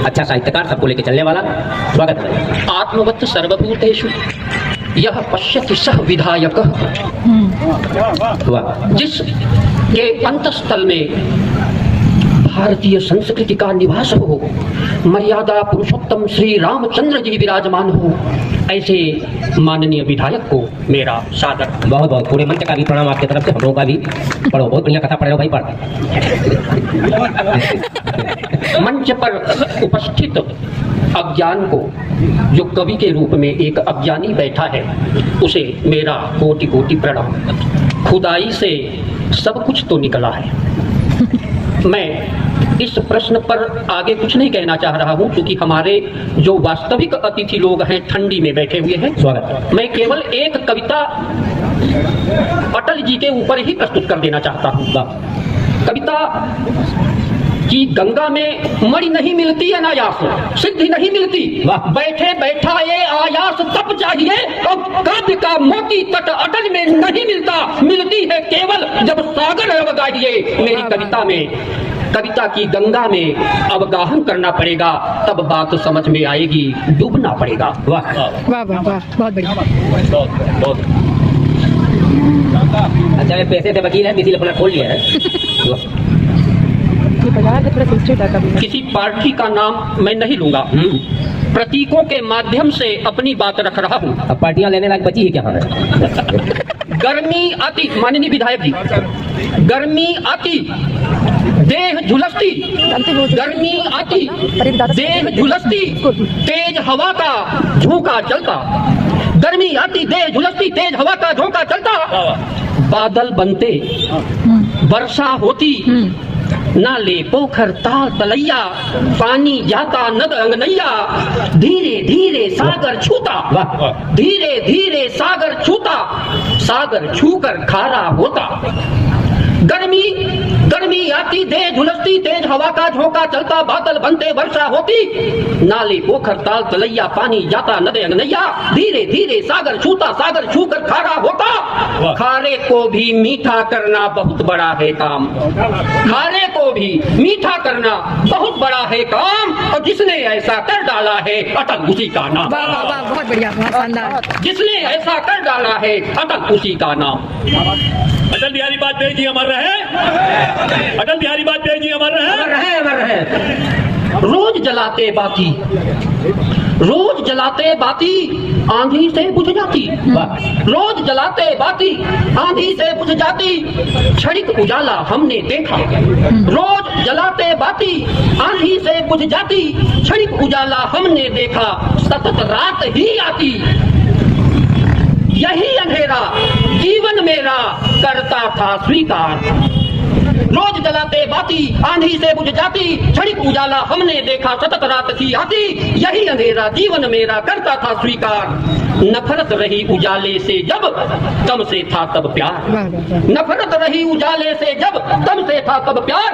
अच्छा साहित्यकार, सबको लेके चलने वाला, स्वागत है। आत्मवत् सर्वभूतेषु यह पश्यति सह विधायक, जिस के अंतस्थल में भारतीय संस्कृति का निवास हो, मर्यादा पुरुषोत्तम श्री रामचंद्र जी विराजमान हो, ऐसे माननीय विधायक को मेरा सादर। बहुत बहुत पूरे मंच का भी प्रणाम आपकी तरफ से, हम लोगों का भी। पढ़ो, बहुत बढ़िया कथा पढ़ रहे हो भाई, पढ़। मंच पर उपस्थित अज्ञान को, जो कवि के रूप में एक अज्ञानी बैठा है, उसे मेरा कोटि कोटि प्रणाम। खुदाई से सब कुछ तो निकला है। मैं इस प्रश्न पर आगे कुछ नहीं कहना चाह रहा हूं, क्योंकि हमारे जो वास्तविक अतिथि लोग हैं ठंडी में बैठे हुए हैं। स्वागत। मैं केवल एक कविता अटल जी के ऊपर ही प्रस्तुत कर देना चाहता हूं। कविता कि गंगा में मणि नहीं मिलती अनायास, सिद्धि नहीं मिलती, बैठे बैठा ये आयास तप चाहिए, और काव्य का मोती तट अटल में नहीं मिलता, मिलती है केवल जब सागर अवगाहिए। मेरी कविता में, कविता की गंगा में अवगाहन करना पड़ेगा, तब बात समझ में आएगी, डूबना पड़ेगा। वाह वाह वाह, बहुत बढ़िया। बहुत अच्छा, ये पैसे से वकील है, इसीलिए अपना खोल लिया है। किसी पार्टी का नाम मैं नहीं लूंगा, प्रतीकों के माध्यम से अपनी बात रख रहा हूँ। अब पार्टियां लेने लायक बची है क्या हमें? गर्मी अति, माननीय विधायक जी, गर्मी अति देह झुलसती, गर्मी अति देह झुलसती, तेज हवा का झोंका चलता, गर्मी अति देह झुलसती, तेज हवा का झोंका चलता, बादल बनते वर्षा होती, नाले पोखर ताल तलैया, पानी जाता नद अंगनैया, धीरे धीरे सागर छूता, धीरे धीरे सागर छूता, सागर छूकर खारा होता। गर्मी गर्मी आती, देह झुलसती, तेज हवा का झोंका चलता, बादल बनते वर्षा होती, नाले पोखर ताल तलैया, पानी जाता नद अंगनैया, धीरे धीरे सागर छूता, सागर छूकर खारा होता। खारे को भी मीठा करना बहुत बड़ा है काम, खारे को भी मीठा करना बहुत बड़ा है काम, और जिसने ऐसा कर डाला है अटल उसी का नाम। बहुत बढ़िया, बहुत शानदार। जिसने ऐसा कर डाला है अटल उसी का नाम। अटल बिहारी वाजपेयी जी अमर रहे, अटल बिहारी वाजपेयी जी अमर रहे, अमर रहे, अमर रहे। रोज जलाते बाती, रोज जलाते बाती, आंधी से बुझ जाती, रोज जलाते बाती, आंधी से बुझ जाती, क्षणिक उजाला हमने देखा। रोज जलाते बाती, आंधी से बुझ जाती, क्षणिक उजाला हमने देखा, सतत रात ही आती, यही अंधेरा जीवन मेरा करता था स्वीकार। रोज जलाते बाती, आंधी से बुझ जाती, क्षणिक उजाला हमने देखा, सतत रात थी आती, यही अंधेरा जीवन मेरा करता था स्वीकार। नफरत रही उजाले से जब, तम से था तब प्यार, नफरत रही उजाले से जब, तम से था तब प्यार।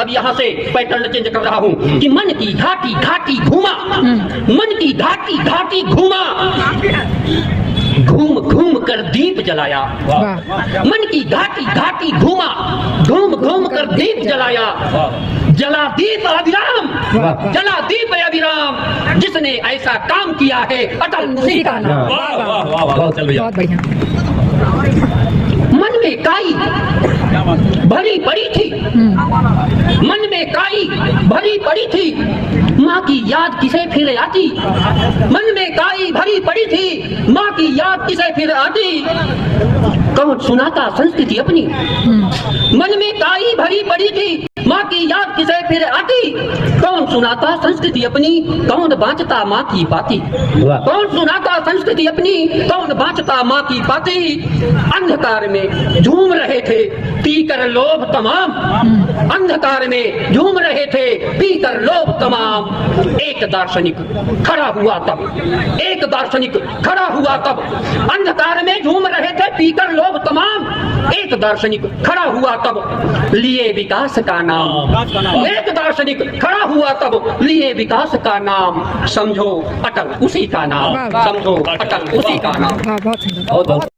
अब यहाँ से पैटर्न चेंज कर रहा हूँ कि मन की घाटी घाटी घूमा, मन की घाटी घाटी घूमा, घूम घूम कर दीप जलाया, मन की घाटी घाटी घूमा, घूम घूम कर दीप जलाया, जला दीप अविराम, जला दीप अविराम, जिसने ऐसा काम किया है अटल उसी का नाम। बहुत बढ़िया। मन में काई भरी पड़ी थी, मन में काई भरी पड़ी थी, माँ की याद किसे फिर आती, मन में काई भरी पड़ी थी, माँ की याद किसे फिर आती, कौन सुनाता संस्कृति अपनी, मन में काई भरी पड़ी थी, माँ की याद किसे फिर आती, कौन सुनाता संस्कृति अपनी, कौन बाँचता माँ की बाती, कौन सुनाता संस्कृति अपनी, कौन बाँचता माँ की बाती। अंधकार में झूम रहे थे पीकर लोभ तमाम, अंधकार में झूम रहे थे पीकर लोभ तमाम, एक दार्शनिक खड़ा हुआ तब, एक दार्शनिक खड़ा हुआ तब, अंधकार में झूम रहे थे पीकर लोभ तमाम, एक दार्शनिक खड़ा हुआ तब, लिए विकास का नाम, एक दार्शनिक खड़ा हुआ तब, लिए विकास का नाम, समझो अटल उसी का नाम, समझो अटल उसी का नाम। बहुत सुंदर।